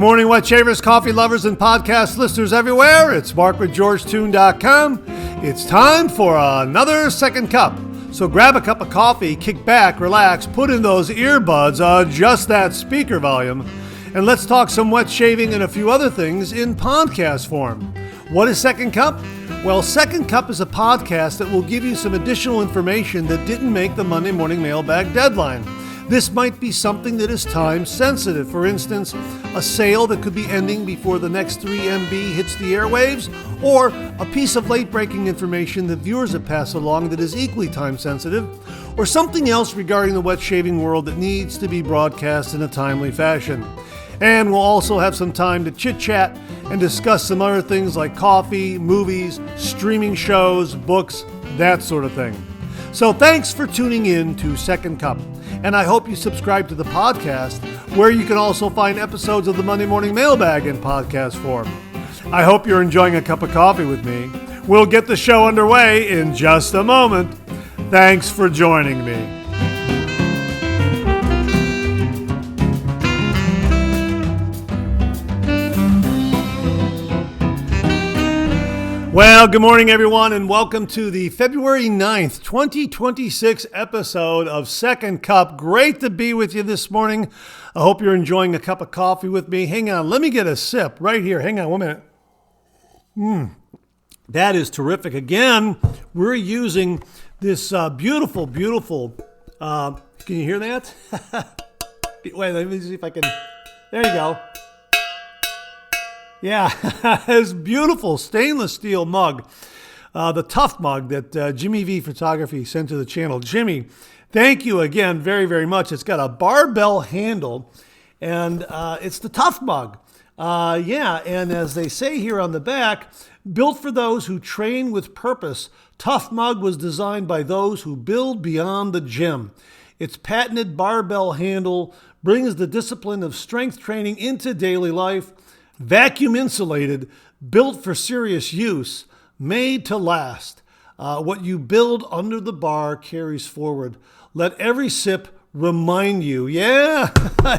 morning, wet shavers, coffee lovers, and podcast listeners everywhere. It's Mark with GeorgeToon.com. It's time for another second cup. So grab a cup of coffee, kick back, relax, put in those earbuds, adjust that speaker volume, and let's talk some wet shaving and a few other things in podcast form. What is Second Cup? Well, Second Cup is a podcast that will give you some additional information that didn't make the Monday morning mailbag deadline. This might be something that is time sensitive. For instance, a sale that could be ending before the next 3 MB hits the airwaves, or a piece of late-breaking information that viewers have passed along that is equally time sensitive, or something else regarding the wet shaving world that needs to be broadcast in a timely fashion. And we'll also have some time to chit-chat and discuss some other things like coffee, movies, streaming shows, books, that sort of thing. So thanks for tuning in to Second Cup. And I hope you subscribe to the podcast, where you can also find episodes of the Monday Morning Mailbag in podcast form. I hope you're enjoying a cup of coffee with me. We'll get the show underway in just a moment. Thanks for joining me. Well, good morning, everyone, and welcome to the February 9th, 2026 episode of Second Cup. Great to be with you this morning. I hope you're enjoying a cup of coffee with me. Hang on, let me get a sip right here. Hang on 1 minute. That is terrific. Again, we're using this beautiful, can you hear that? Wait, let me see if I can. There you go. Yeah, this beautiful stainless steel mug, the Tough mug that Jimmy V Photography sent to the channel. Jimmy, thank you again very, very much. It's got a barbell handle, and it's the Tough mug. And as they say here on the back, built for those who train with purpose, Tough mug was designed by those who build beyond the gym. Its patented barbell handle brings the discipline of strength training into daily life. Vacuum insulated, built for serious use, made to last. What you build under the bar carries forward. Let every sip remind you. Yeah,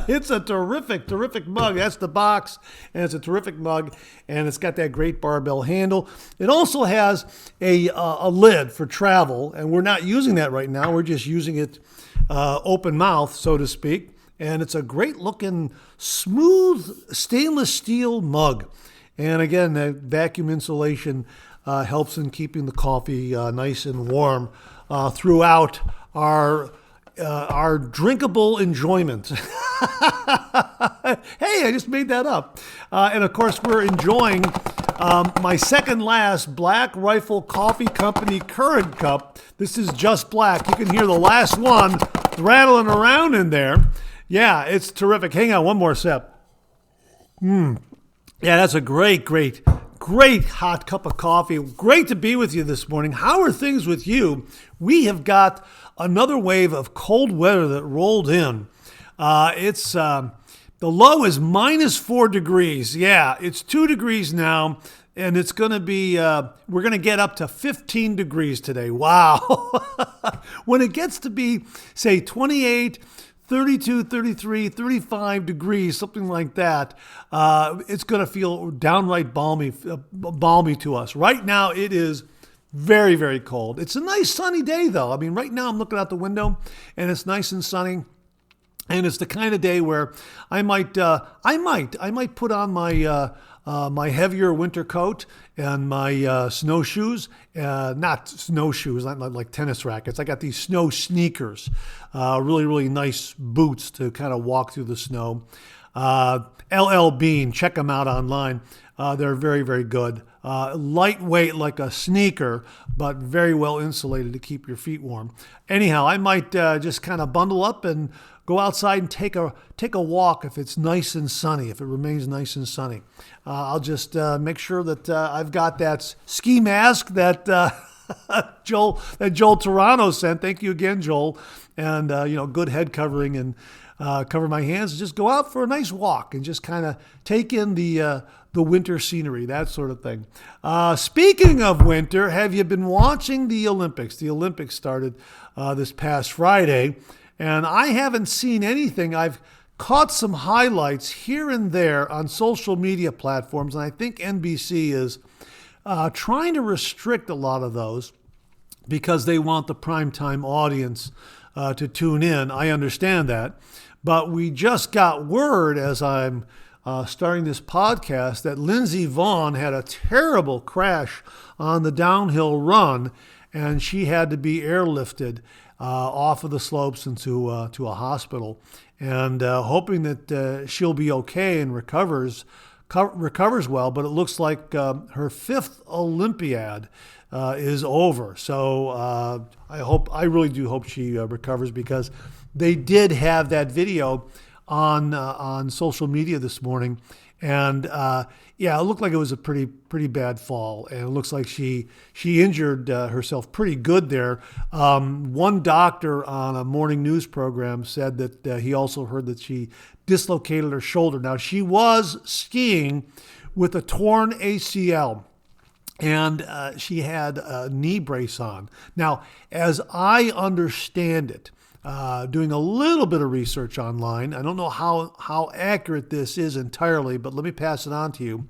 it's a terrific mug. That's the box, and it's a terrific mug, and it's got that great barbell handle. It also has a lid for travel, and we're not using that right now. We're just using it open mouth, so to speak. And it's a great looking, smooth stainless steel mug. And again, the vacuum insulation helps in keeping the coffee nice and warm throughout our drinkable enjoyment. Hey, I just made that up. And of course, we're enjoying my second last Black Rifle Coffee Company Keurig cup. This is just black. You can hear the last one rattling around in there. Yeah, it's terrific. Hang on, one more sip. Yeah, that's a great hot cup of coffee. Great to be with you this morning. How are things with you? We have got another wave of cold weather that rolled in. The low is minus 4 degrees. Yeah, it's 2 degrees now, and it's going to be, we're going to get up to 15 degrees today. Wow. When it gets to be, say, 28, 32, 33, 35 degrees, something like that, it's going to feel downright balmy to us. Right now, it is very, very cold. It's a nice sunny day, though. I mean, right now I'm looking out the window, and it's nice and sunny. And it's the kind of day where I might put on my heavier winter coat and my snowshoes, not snowshoes, not like tennis rackets. I got these snow sneakers, really nice boots to kind of walk through the snow. LL Bean, check them out online. They're very, very good. Lightweight like a sneaker, but very well insulated to keep your feet warm. Anyhow, I might just kind of bundle up and go outside and take a walk if it's nice and sunny, if it remains nice and sunny. I'll just make sure that I've got that ski mask that Joel Toronto sent. Thank you again, Joel. And, good head covering and cover my hands and just go out for a nice walk and just kind of take in the winter scenery, that sort of thing. Speaking of winter, have you been watching the Olympics? The Olympics started this past Friday. And I haven't seen anything. I've caught some highlights here and there on social media platforms, and I think NBC is trying to restrict a lot of those because they want the primetime audience to tune in. I understand that. But we just got word as I'm starting this podcast that Lindsey Vonn had a terrible crash on the downhill run, and she had to be airlifted off of the slopes into to a hospital. And hoping that she'll be okay and recovers well. But it looks like her fifth Olympiad is over. So I really do hope she recovers, because they did have that video on social media this morning, and it looked like it was a pretty bad fall, and it looks like she injured herself pretty good there. One doctor on a morning news program said that he also heard that she dislocated her shoulder. Now, she was skiing with a torn ACL. And she had a knee brace on. Now, as I understand it, doing a little bit of research online, I don't know how accurate this is entirely, but let me pass it on to you.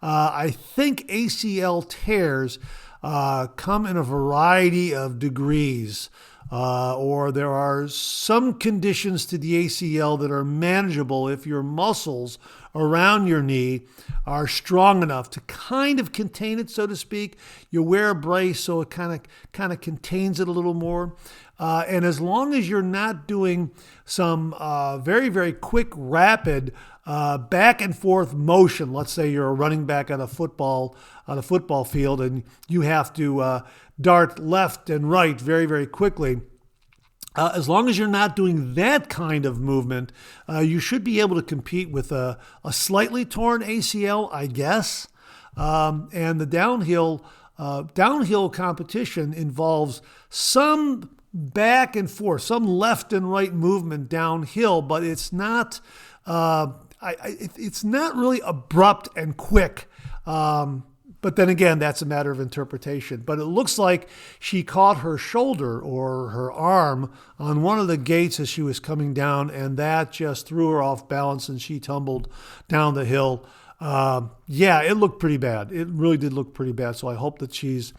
I think ACL tears come in a variety of degrees, or there are some conditions to the ACL that are manageable if your muscles around your knee are strong enough to kind of contain it, so to speak. You wear a brace so it kind of contains it a little more. And as long as you're not doing some very, very quick, rapid back and forth motion, let's say you're a running back on a football field and you have to dart left and right very, very quickly. As long as you're not doing that kind of movement, you should be able to compete with a slightly torn ACL, I guess. And the downhill competition involves some back and forth, some left and right movement downhill, but it's not it's not really abrupt and quick. But then again, that's a matter of interpretation. But it looks like she caught her shoulder or her arm on one of the gates as she was coming down, and that just threw her off balance, and she tumbled down the hill. It looked pretty bad. It really did look pretty bad. So I hope that she's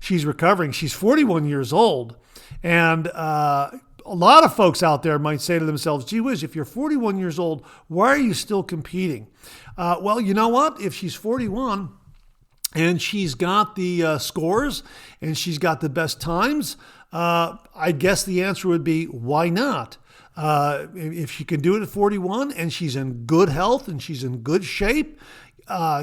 recovering. She's 41 years old, and a lot of folks out there might say to themselves, gee whiz, if you're 41 years old, why are you still competing? Well, you know what? If she's 41... and she's got the scores, and she's got the best times, I guess the answer would be, why not? If she can do it at 41 and she's in good health and she's in good shape,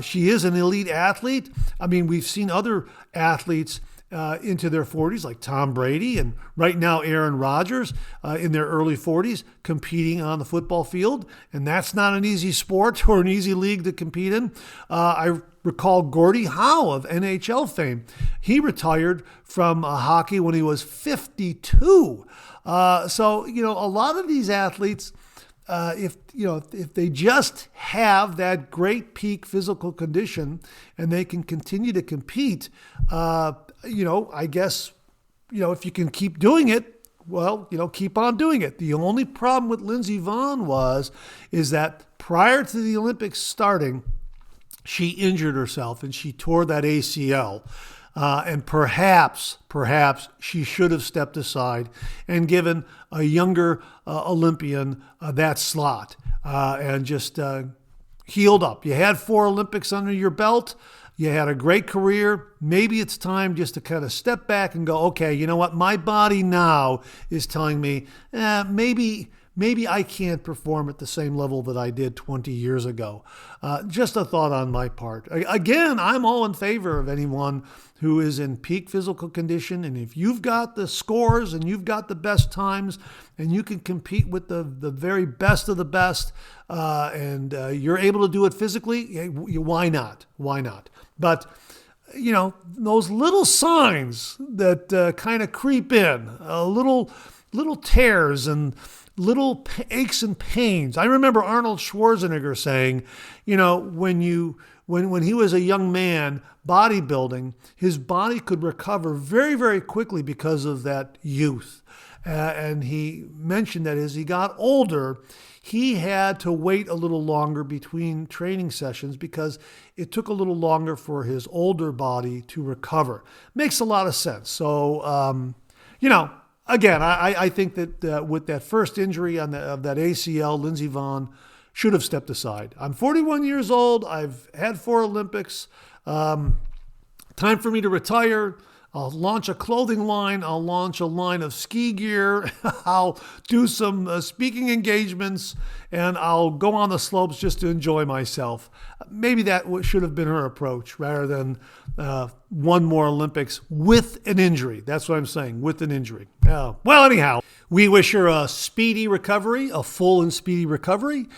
she is an elite athlete. I mean, we've seen other athletes into their 40s, like Tom Brady, and right now Aaron Rodgers in their early 40s competing on the football field. And that's not an easy sport or an easy league to compete in. I recall Gordie Howe of NHL fame. He retired from hockey when he was 52. So, a lot of these athletes, if they just have that great peak physical condition and they can continue to compete, I guess, if you can keep doing it, well, keep on doing it. The only problem with Lindsey Vonn is that prior to the Olympics starting, she injured herself and she tore that ACL. And perhaps she should have stepped aside and given a younger Olympian that slot and just healed up. You had 4 Olympics under your belt. You had a great career. Maybe it's time just to kind of step back and go, okay, you know what? My body now is telling me maybe I can't perform at the same level that I did 20 years ago. Just a thought on my part. Again, I'm all in favor of anyone who is in peak physical condition. And if you've got the scores and you've got the best times and you can compete with the very best of the best and you're able to do it physically, why not? Why not? But, those little signs that kind of creep in, little tears and little aches and pains. I remember Arnold Schwarzenegger saying, when you when he was a young man bodybuilding, his body could recover very, very quickly because of that youth. And he mentioned that as he got older, he had to wait a little longer between training sessions because it took a little longer for his older body to recover. Makes a lot of sense. So, again, I think that with that first injury of that ACL, Lindsey Vonn should have stepped aside. I'm 41 years old. I've had 4 Olympics. Time for me to retire. I'll launch a clothing line. I'll launch a line of ski gear. I'll do some speaking engagements, and I'll go on the slopes just to enjoy myself. Maybe that should have been her approach rather than one more Olympics with an injury. That's what I'm saying, with an injury. Well, anyhow, we wish her a speedy recovery, a full and speedy recovery.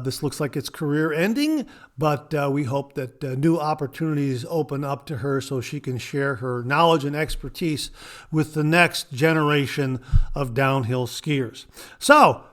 This looks like it's career ending, but we hope that new opportunities open up to her so she can share her knowledge and expertise with the next generation of downhill skiers. So,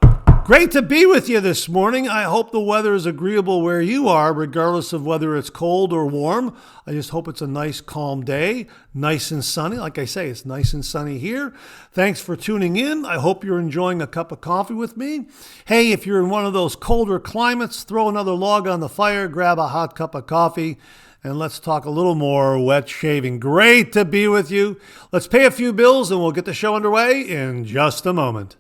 great to be with you this morning. I hope the weather is agreeable where you are, regardless of whether it's cold or warm. I just hope it's a nice, calm day, nice and sunny. Like I say, it's nice and sunny here. Thanks for tuning in. I hope you're enjoying a cup of coffee with me. Hey, if you're in one of those colder climates, throw another log on the fire, grab a hot cup of coffee, and let's talk a little more wet shaving. Great to be with you. Let's pay a few bills, and we'll get the show underway in just a moment.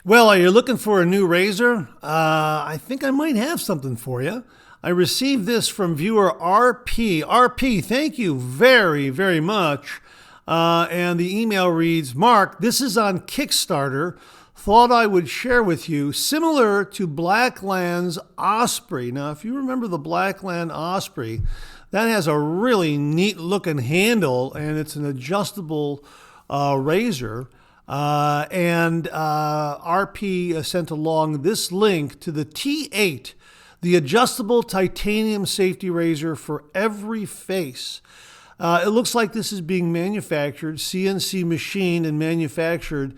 Well, are you looking for a new razor? I think I might have something for you. I received this from viewer RP. RP, thank you very, very much. And the email reads, Mark, this is on Kickstarter. Thought I would share with you, similar to Blackland's Osprey. Now, if you remember the Blackland Osprey, that has a really neat looking handle, and it's an adjustable razor. RP sent along this link to the T8, the adjustable titanium safety razor for every face. It looks like this is being manufactured, CNC machined and manufactured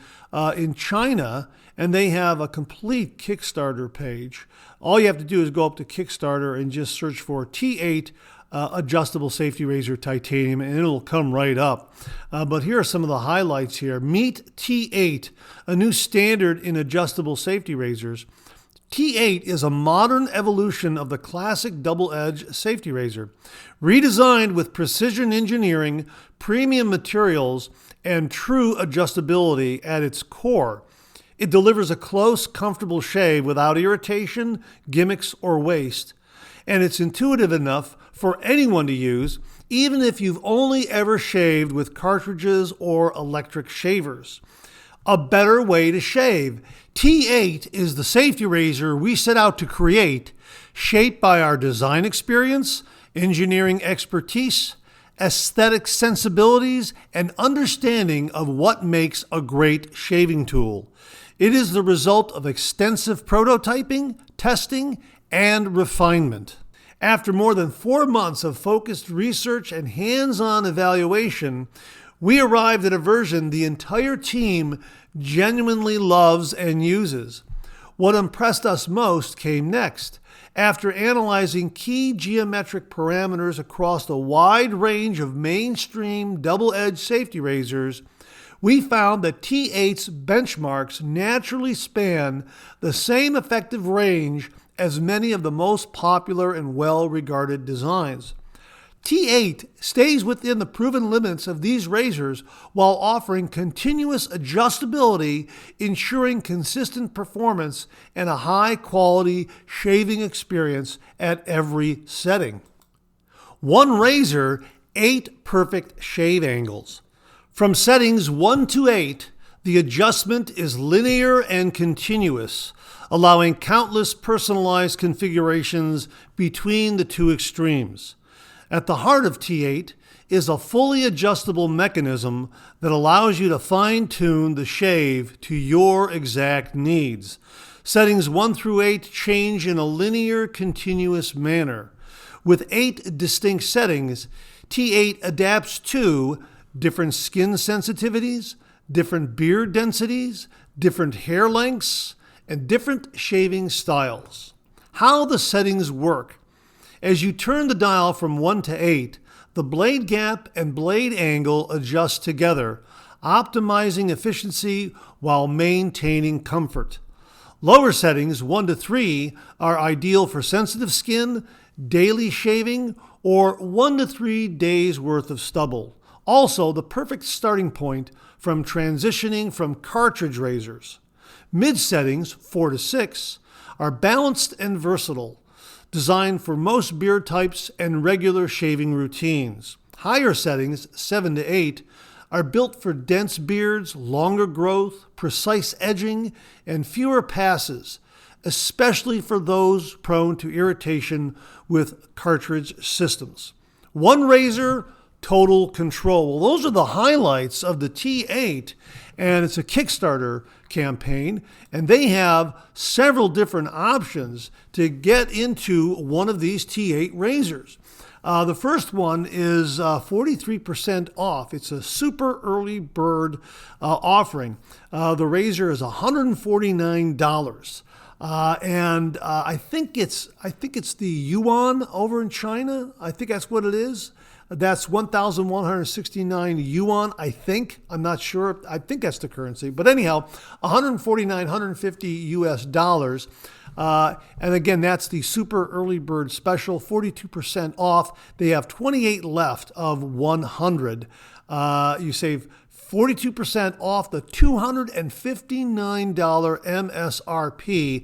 in China, and they have a complete Kickstarter page. All you have to do is go up to Kickstarter and just search for T8 adjustable safety razor titanium, and it'll come right up. But here are some of the highlights here. Meet T8, a new standard in adjustable safety razors. T8 is a modern evolution of the classic double-edge safety razor, redesigned with precision engineering, premium materials, and true adjustability at its core. It delivers a close, comfortable shave without irritation, gimmicks, or waste. And it's intuitive enough for anyone to use, even if you've only ever shaved with cartridges or electric shavers. A better way to shave. T8 is the safety razor we set out to create, shaped by our design experience, engineering expertise, aesthetic sensibilities, and understanding of what makes a great shaving tool. It is the result of extensive prototyping, testing, and refinement. After more than 4 months of focused research and hands-on evaluation, we arrived at a version the entire team genuinely loves and uses. What impressed us most came next. After analyzing key geometric parameters across a wide range of mainstream double-edged safety razors, we found that T8's benchmarks naturally span the same effective range as many of the most popular and well-regarded designs. T8 stays within the proven limits of these razors while offering continuous adjustability, ensuring consistent performance and a high-quality shaving experience at every setting. One razor, 8 perfect shave angles. From settings 1 to 8, the adjustment is linear and continuous, allowing countless personalized configurations between the two extremes. At the heart of T8 is a fully adjustable mechanism that allows you to fine-tune the shave to your exact needs. Settings 1 through 8 change in a linear, continuous manner. With 8 distinct settings, T8 adapts to different skin sensitivities, different beard densities, different hair lengths, and different shaving styles. How the settings work. As you turn the dial from 1 to 8, the blade gap and blade angle adjust together, optimizing efficiency while maintaining comfort. Lower settings, 1 to 3, are ideal for sensitive skin, daily shaving, or 1 to 3 days worth of stubble. Also, the perfect starting point from transitioning from cartridge razors. Mid settings, 4 to 6, are balanced and versatile, designed for most beard types and regular shaving routines. Higher settings, 7 to 8, are built for dense beards, longer growth, precise edging, and fewer passes, especially for those prone to irritation with cartridge systems. One razor, total control. Well, those are the highlights of the T8, and it's a Kickstarter campaign, and they have several different options to get into one of these T8 razors. The first one is 43% off. It's a super early bird offering. The razor is $149. And I think it's the yuan over in China. I think that's what it is. That's 1,169 yuan, I think. I'm not sure. I think that's the currency. But anyhow, 150 US dollars. And again, that's the super early bird special, 42% off. They have 28 left of 100. You save 42% off the $259 MSRP.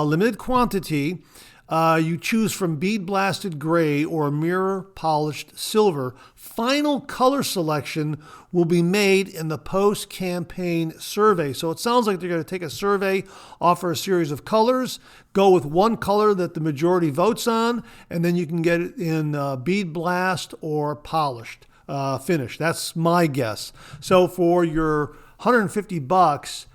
Limited quantity. You choose from bead blasted gray or mirror polished silver. Final color selection will be made in the post-campaign survey. So it sounds like they're going to take a survey, offer a series of colors, go with one color that the majority votes on, and then you can get it in bead blast or polished finish. That's my guess. So for your $150,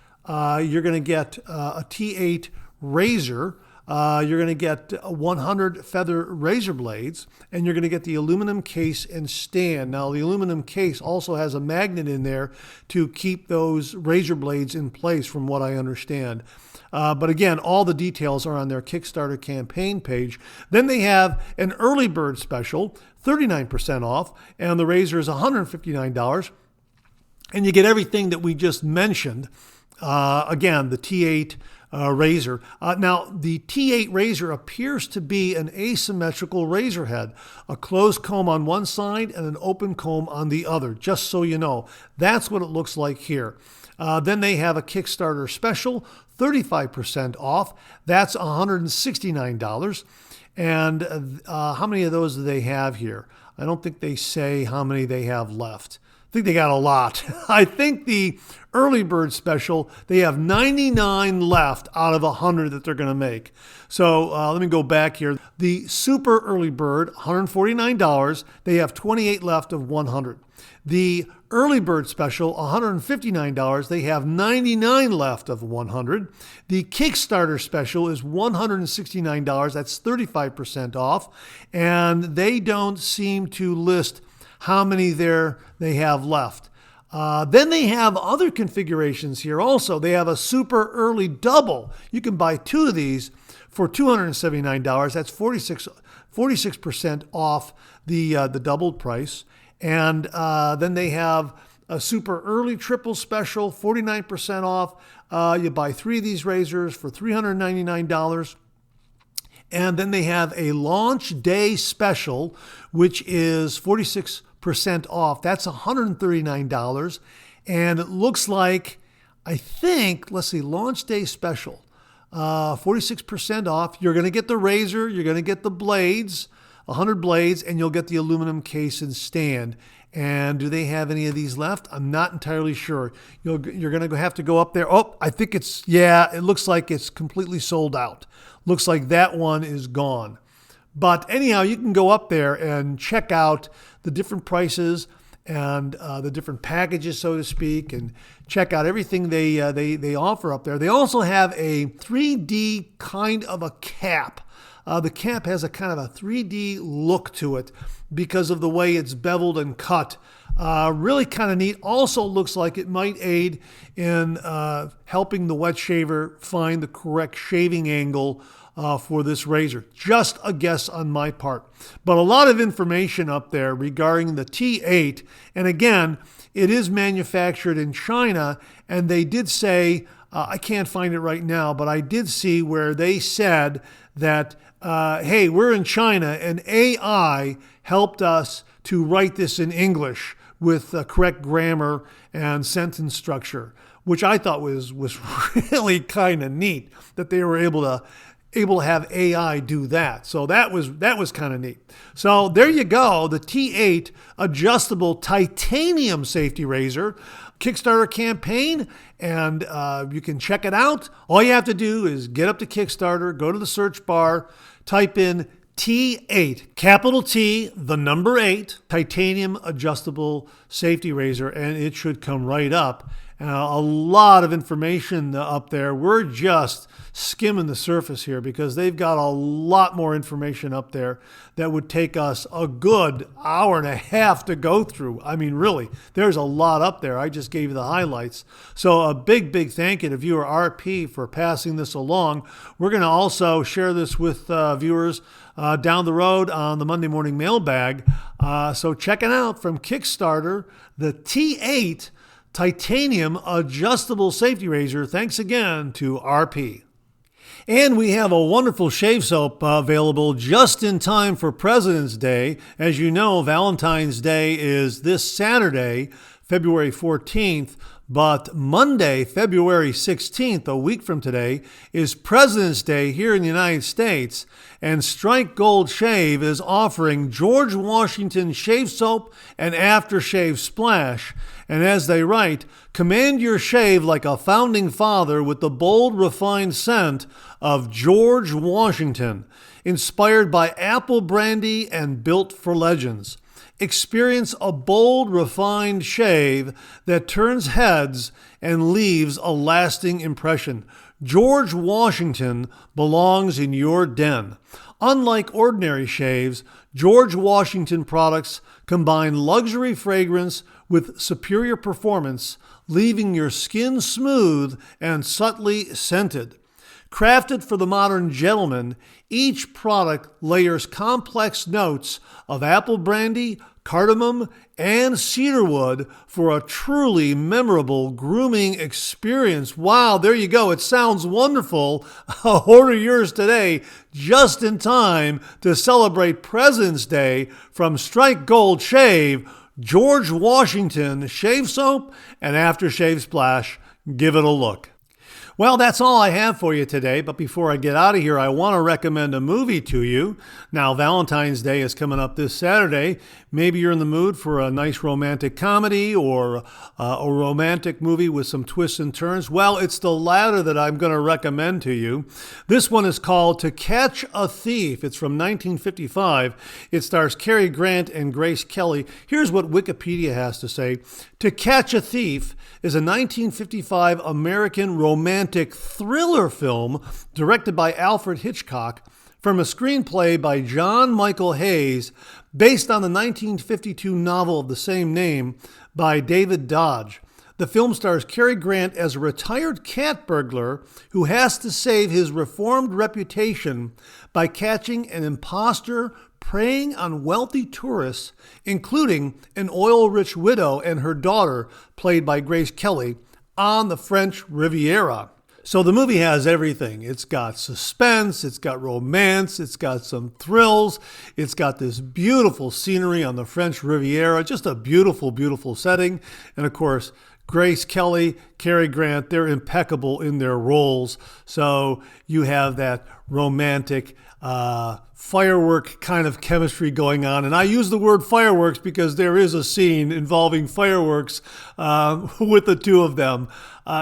you're going to get a T8 razor. You're going to get 100 feather razor blades, and you're going to get the aluminum case and stand. Now, the aluminum case also has a magnet in there to keep those razor blades in place, from what I understand. But again, all the details are on their Kickstarter campaign page. Then they have an early bird special, 39% off, and the razor is $159. And you get everything that we just mentioned. Again, the T8 razor. Now, the T8 razor appears to be an asymmetrical razor head, a closed comb on one side and an open comb on the other, just so you know. That's what it looks like here. Then they have a Kickstarter special, 35% off. That's $169. And how many of those do they have here? I don't think they say how many they have left. I think they got a lot. I think the early bird special, they have 99 left out of 100 that they're going to make. So let me go back here. The super early bird, $149. They have 28 left of 100. The early bird special, $159. They have 99 left of 100. The Kickstarter special is $169. That's 35% off. And they don't seem to list how many they have left. Then they have other configurations here also. They have a super early double. You can buy two of these for $279. That's 46% off the doubled price. And then they have a super early triple special, 49% off. You buy three of these razors for $399. And then they have a launch day special, which is 46% off. That's $139. And it looks like, I think, let's see, launch day special, 46% off. You're going to get the razor, you're going to get the blades, 100 blades, and you'll get the aluminum case and stand. And do they have any of these left? I'm not entirely sure. You're going to have to go up there. Oh, I think it looks like it's completely sold out. Looks like that one is gone. But anyhow, you can go up there and check out the different prices and the different packages, so to speak, and check out everything they offer up there. They also have a 3D kind of a cap. The cap has a kind of a 3D look to it because of the way it's beveled and cut. Really kind of neat. Also looks like it might aid in helping the wet shaver find the correct shaving angle for this razor. Just a guess on my part. But a lot of information up there regarding the T8. And again, it is manufactured in China, and they did say, I can't find it right now, but I did see where they said that, hey, we're in China, and AI helped us to write this in English with correct grammar and sentence structure, which I thought was really kind of neat that they were able to have AI do that. So that was kind of neat. So there you go, the T8 adjustable titanium safety razor Kickstarter campaign, and you can check it out. All you have to do is get up to Kickstarter, go to the search bar, type in T8, capital T, the number 8, titanium adjustable safety razor, and it should come right up. A lot of information up there. We're just skimming the surface here because they've got a lot more information up there that would take us a good hour and a half to go through. I mean, really, there's a lot up there. I just gave you the highlights. So a big, big thank you to viewer RP for passing this along. We're going to also share this with viewers down the road on the Monday Morning Mailbag. So check it out from Kickstarter, the T8 titanium adjustable safety razor. Thanks again to RP. And we have a wonderful shave soap available just in time for President's Day. As you know, Valentine's Day is this Saturday, February 14th. But Monday, February 16th, a week from today, is President's Day here in the United States, and Strike Gold Shave is offering George Washington Shave Soap and Aftershave Splash. And as they write, command your shave like a founding father with the bold, refined scent of George Washington, inspired by apple brandy and built for legends. Experience a bold, refined shave that turns heads and leaves a lasting impression. George Washington belongs in your den. Unlike ordinary shaves, George Washington products combine luxury fragrance with superior performance, leaving your skin smooth and subtly scented. Crafted for the modern gentleman, each product layers complex notes of apple brandy, cardamom, and cedarwood for a truly memorable grooming experience. Wow, there you go. It sounds wonderful. Order yours today just in time to celebrate President's Day from Strike Gold Shave, George Washington Shave Soap, and Aftershave Splash. Give it a look. Well, that's all I have for you today, but before I get out of here, I want to recommend a movie to you. Now, Valentine's Day is coming up this Saturday. Maybe you're in the mood for a nice romantic comedy or a romantic movie with some twists and turns. Well, it's the latter that I'm going to recommend to you. This one is called To Catch a Thief. It's from 1955. It stars Cary Grant and Grace Kelly. Here's what Wikipedia has to say. To Catch a Thief is a 1955 American romantic thriller film directed by Alfred Hitchcock from a screenplay by John Michael Hayes based on the 1952 novel of the same name by David Dodge. The film stars Cary Grant as a retired cat burglar who has to save his reformed reputation by catching an imposter preying on wealthy tourists, including an oil-rich widow and her daughter, played by Grace Kelly, on the French Riviera. So the movie has everything. It's got suspense, it's got romance, it's got some thrills, it's got this beautiful scenery on the French Riviera, just a beautiful, beautiful setting. And of course, Grace Kelly, Cary Grant, they're impeccable in their roles. So you have that romantic firework kind of chemistry going on. And I use the word fireworks because there is a scene involving fireworks with the two of them.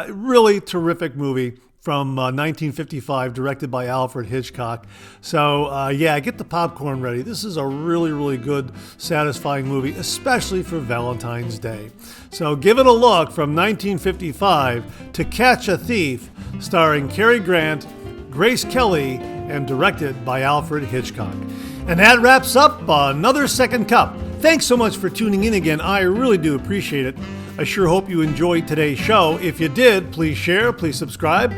Really terrific movie from 1955, directed by Alfred Hitchcock. So yeah, get the popcorn ready. This is a really, really good, satisfying movie, especially for Valentine's Day. So give it a look from 1955, To Catch a Thief, starring Cary Grant, Grace Kelly, and directed by Alfred Hitchcock. And that wraps up another Second Cup. Thanks so much for tuning in again. I really do appreciate it. I sure hope you enjoyed today's show. If you did, please share, please subscribe.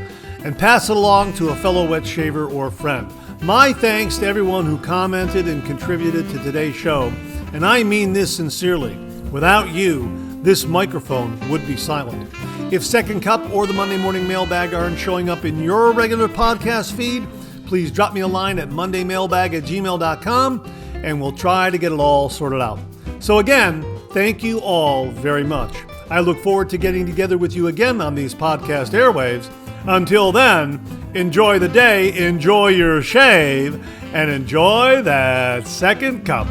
and pass it along to a fellow wet shaver or friend. My thanks to everyone who commented and contributed to today's show, and I mean this sincerely. Without you, this microphone would be silent. If Second Cup or the Monday Morning Mailbag aren't showing up in your regular podcast feed, please drop me a line at mondaymailbag@gmail.com, and we'll try to get it all sorted out. So again, thank you all very much. I look forward to getting together with you again on these podcast airwaves. Until then, enjoy the day, enjoy your shave, and enjoy that second cup.